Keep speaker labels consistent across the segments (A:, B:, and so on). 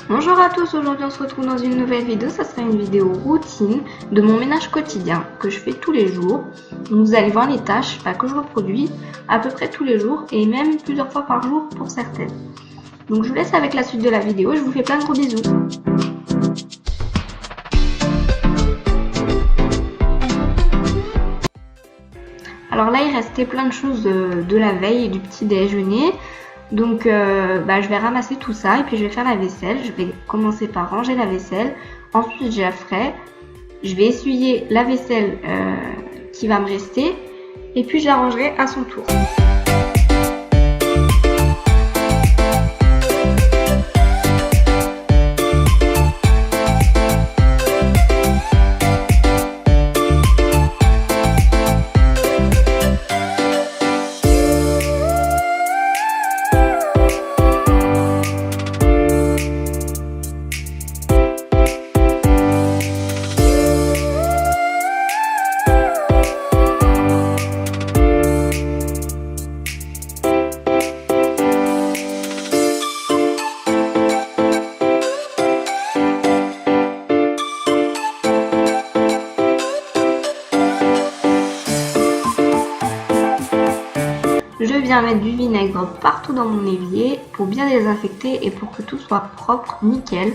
A: Bonjour à tous, aujourd'hui on se retrouve dans une nouvelle vidéo. Ça sera une vidéo routine de mon ménage quotidien que je fais tous les jours. Donc vous allez voir les tâches que je reproduis à peu près tous les jours et même plusieurs fois par jour pour certaines. Donc je vous laisse avec la suite de la vidéo, je vous fais plein de gros bisous. Alors là il restait plein de choses de la veille et du petit déjeuner. Donc je vais ramasser tout ça et puis je vais faire la vaisselle. Je vais commencer par ranger la vaisselle. Ensuite je la ferai. Je vais essuyer la vaisselle qui va me rester. Et puis je la rangerai à son tour. Je viens mettre du vinaigre partout dans mon évier pour bien désinfecter et pour que tout soit propre, nickel.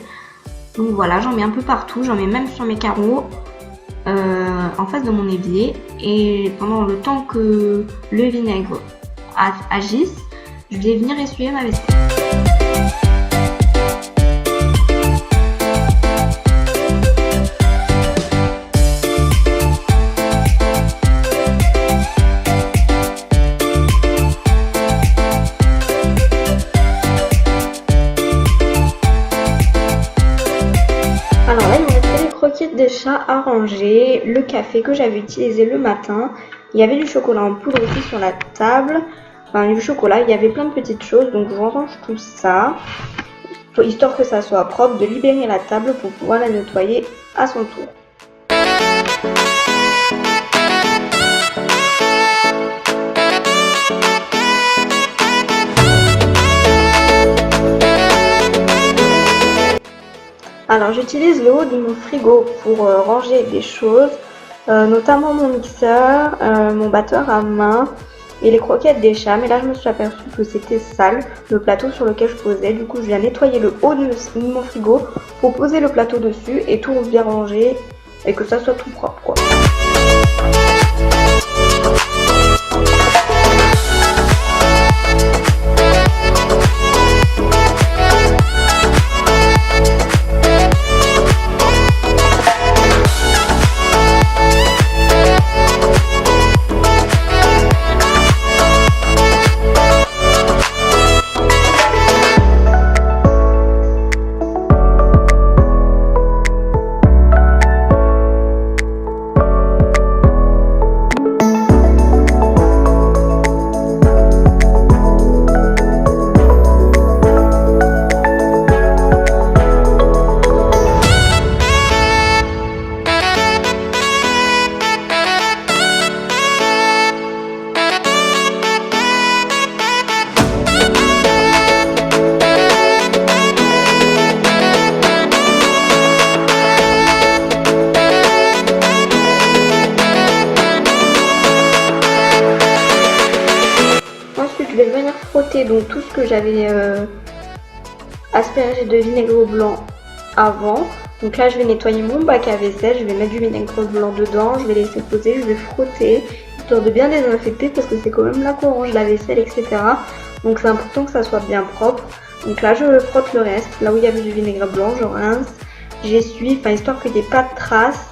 A: Donc voilà, j'en mets un peu partout, j'en mets même sur mes carreaux en face de mon évier. Et pendant le temps que le vinaigre agisse, je vais venir essuyer ma vaisselle. Alors là, il me restait les croquettes des chats à ranger, le café que j'avais utilisé le matin. Il y avait du chocolat en poudre aussi sur la table. Enfin, du chocolat, il y avait plein de petites choses. Donc, je range tout ça, histoire que ça soit propre, de libérer la table pour pouvoir la nettoyer à son tour. Alors j'utilise le haut de mon frigo pour ranger des choses, notamment mon mixeur, mon batteur à main et les croquettes des chats. Mais là je me suis aperçue que c'était sale, le plateau sur lequel je posais. Du coup je viens nettoyer le haut de mon frigo pour poser le plateau dessus et tout bien ranger et que ça soit tout propre quoi. Je vais venir frotter donc tout ce que j'avais aspergé de vinaigre blanc avant. Donc là je vais nettoyer mon bac à vaisselle, je vais mettre du vinaigre blanc dedans, je vais laisser poser, je vais frotter histoire de bien désinfecter parce que c'est quand même là qu'on range la vaisselle, etc. Donc c'est important que ça soit bien propre. Donc là je frotte le reste, là où il y avait du vinaigre blanc, je rince, j'essuie, histoire qu'il n'y ait pas de traces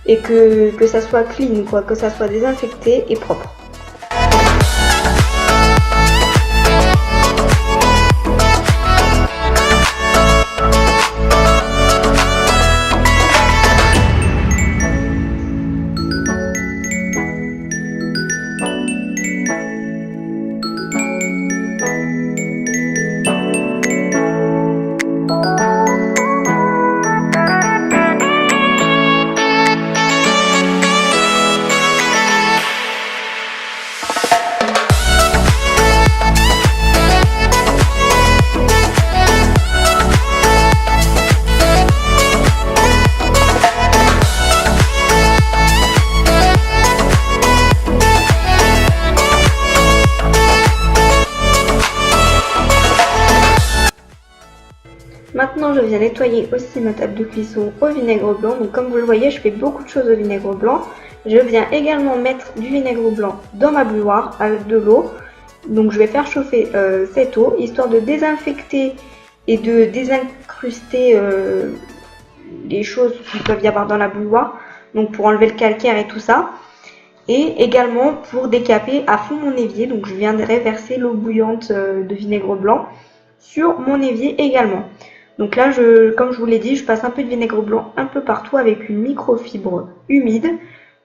A: et que ça soit clean quoi, que ça soit désinfecté et propre. Maintenant, je viens nettoyer aussi ma table de cuisson au vinaigre blanc. Donc comme vous le voyez, je fais beaucoup de choses au vinaigre blanc. Je viens également mettre du vinaigre blanc dans ma bouilloire avec de l'eau. Donc je vais faire chauffer cette eau, histoire de désinfecter et de désincruster les choses qui peuvent y avoir dans la bouilloire. Donc pour enlever le calcaire et tout ça. Et également pour décaper à fond mon évier. Donc je viendrai verser l'eau bouillante de vinaigre blanc sur mon évier également. Donc là, comme je vous l'ai dit, je passe un peu de vinaigre blanc un peu partout avec une microfibre humide.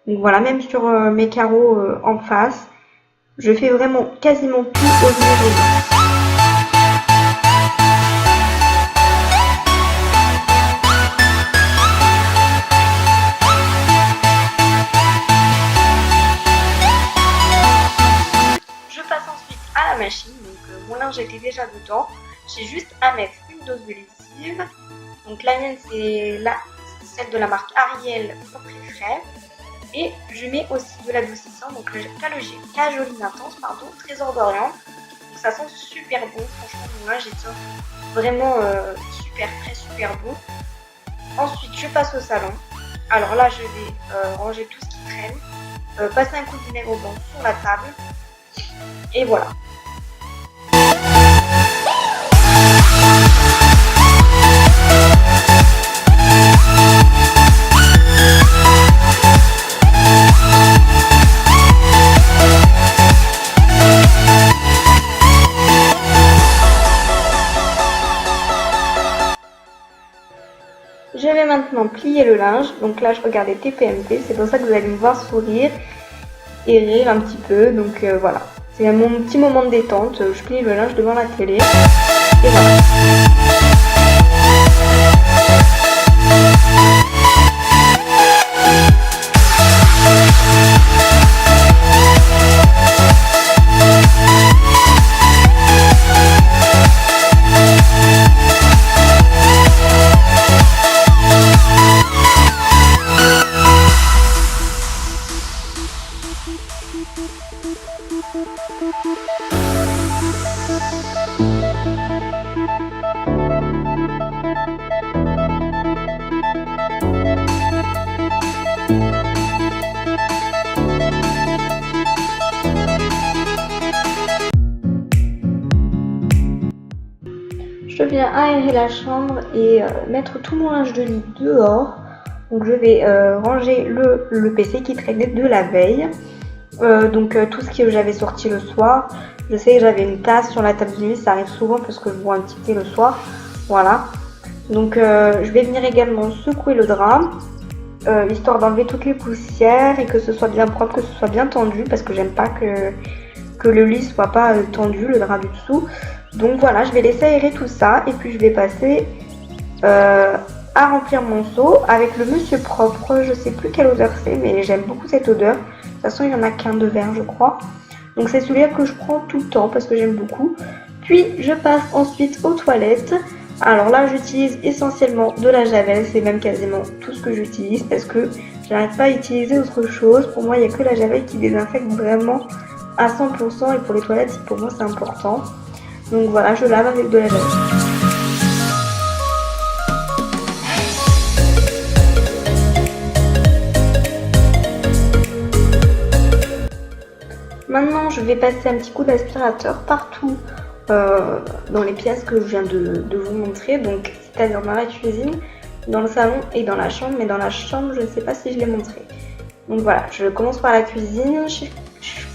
A: Donc voilà, même sur mes carreaux en face, je fais vraiment quasiment tout au vinaigre blanc. Je passe ensuite à la machine, donc mon linge était déjà dedans. J'ai juste à mettre une dose de lessive. Donc la mienne c'est celle de la marque Ariel Propre et Frais. Et je mets aussi de l'adoucissant, donc le Cajoline Intense, pardon, Trésor d'Orient. Donc ça sent super bon, franchement mon linge est vraiment super frais, super bon. Ensuite je passe au salon. Alors là je vais ranger tout ce qui traîne, passer un coup de vinaigre blanc sur la table. Et voilà. Je vais maintenant plier le linge. Donc là, je regardais TPMP. C'est pour ça que vous allez me voir sourire et rire un petit peu. Donc voilà. C'est mon petit moment de détente. Je plie le linge devant la télé. Et voilà. Je viens aérer la chambre et mettre tout mon linge de lit dehors. Donc je vais ranger le PC qui traînait de la veille. Tout ce que j'avais sorti le soir. Je sais que j'avais une tasse sur la table de nuit, ça arrive souvent parce que je bois un petit thé le soir. Voilà. Donc je vais venir également secouer le drap, histoire d'enlever toutes les poussières et que ce soit bien propre, que ce soit bien tendu, parce que j'aime pas que le lit soit pas tendu, le drap du dessous. Donc voilà, je vais laisser aérer tout ça et puis je vais passer à remplir mon seau avec le Monsieur Propre. Je sais plus quelle odeur c'est, mais j'aime beaucoup cette odeur. De toute façon, il n'y en a qu'un de vert, je crois. Donc c'est celui-là que je prends tout le temps parce que j'aime beaucoup. Puis je passe ensuite aux toilettes. Alors là, j'utilise essentiellement de la Javel. C'est même quasiment tout ce que j'utilise parce que je n'arrive pas à utiliser autre chose. Pour moi, il n'y a que la Javel qui désinfecte vraiment à 100%. Et pour les toilettes, pour moi, c'est important. Donc voilà, je lave avec de la Javel. Maintenant, je vais passer un petit coup d'aspirateur partout dans les pièces que je viens de vous montrer. Donc, c'est-à-dire dans la cuisine, dans le salon et dans la chambre. Mais dans la chambre, je ne sais pas si je l'ai montré. Donc voilà, je commence par la cuisine, je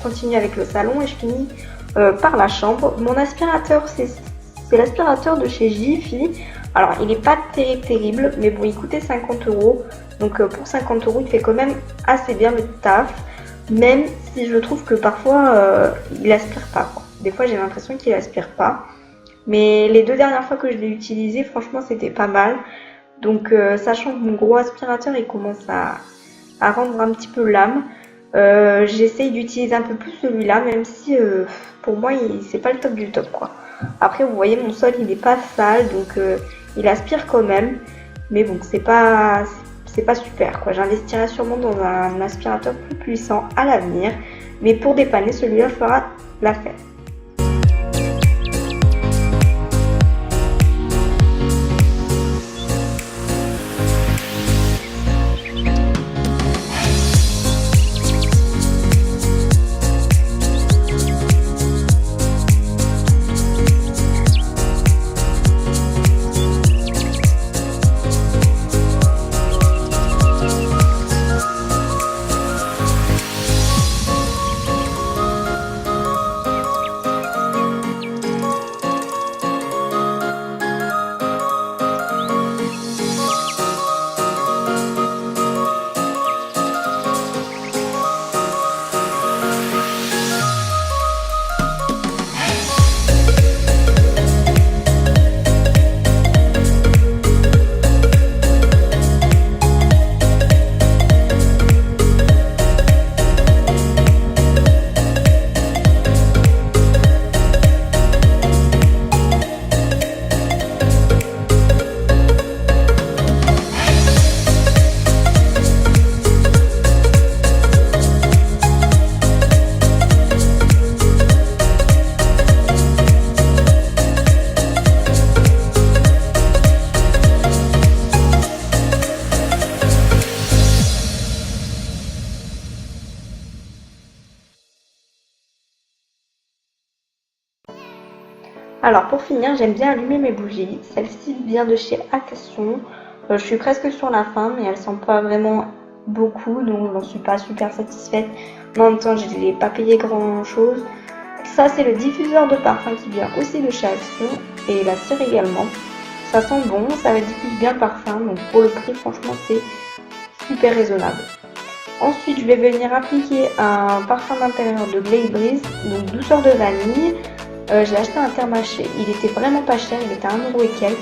A: continue avec le salon et je finis par la chambre. Mon aspirateur, c'est l'aspirateur de chez Jiffy. Alors, il n'est pas terrible, mais bon, il coûtait 50 €. Donc, pour 50 €, il fait quand même assez bien le taf. Même si je trouve que parfois, il aspire pas, quoi. Des fois, j'ai l'impression qu'il aspire pas. Mais les 2 dernières fois que je l'ai utilisé, franchement, c'était pas mal. Donc, sachant que mon gros aspirateur, il commence à rendre un petit peu l'âme. J'essaye d'utiliser un peu plus celui-là, même si pour moi, c'est pas le top du top, quoi. Après, vous voyez, mon sol, il n'est pas sale, donc il aspire quand même. Mais bon, c'est pas super, quoi. J'investirai sûrement dans un aspirateur plus puissant à l'avenir. Mais pour dépanner, celui-là fera l'affaire. Alors pour finir, j'aime bien allumer mes bougies. Celle-ci vient de chez Action. Je suis presque sur la fin, mais elle sent pas vraiment beaucoup, donc j'en suis pas super satisfaite. Mais en même temps, je n'ai pas payé grand chose. Ça, c'est le diffuseur de parfum qui vient aussi de chez Action, et la cire également. Ça sent bon, ça diffuse bien le parfum, donc pour le prix, franchement, c'est super raisonnable. Ensuite, je vais venir appliquer un parfum d'intérieur de Glade Breeze, donc douceur de vanille. J'ai acheté un Thermachet, il était vraiment pas cher, il était à 1€ et quelques.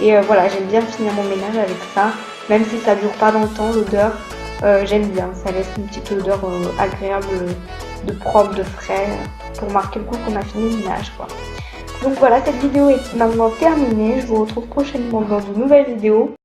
A: Et voilà, j'aime bien finir mon ménage avec ça, même si ça dure pas dans le temps, l'odeur, j'aime bien, ça laisse une petite odeur agréable de propre, de frais, pour marquer le coup qu'on a fini le ménage, quoi. Donc voilà, cette vidéo est maintenant terminée, je vous retrouve prochainement dans une nouvelle vidéo.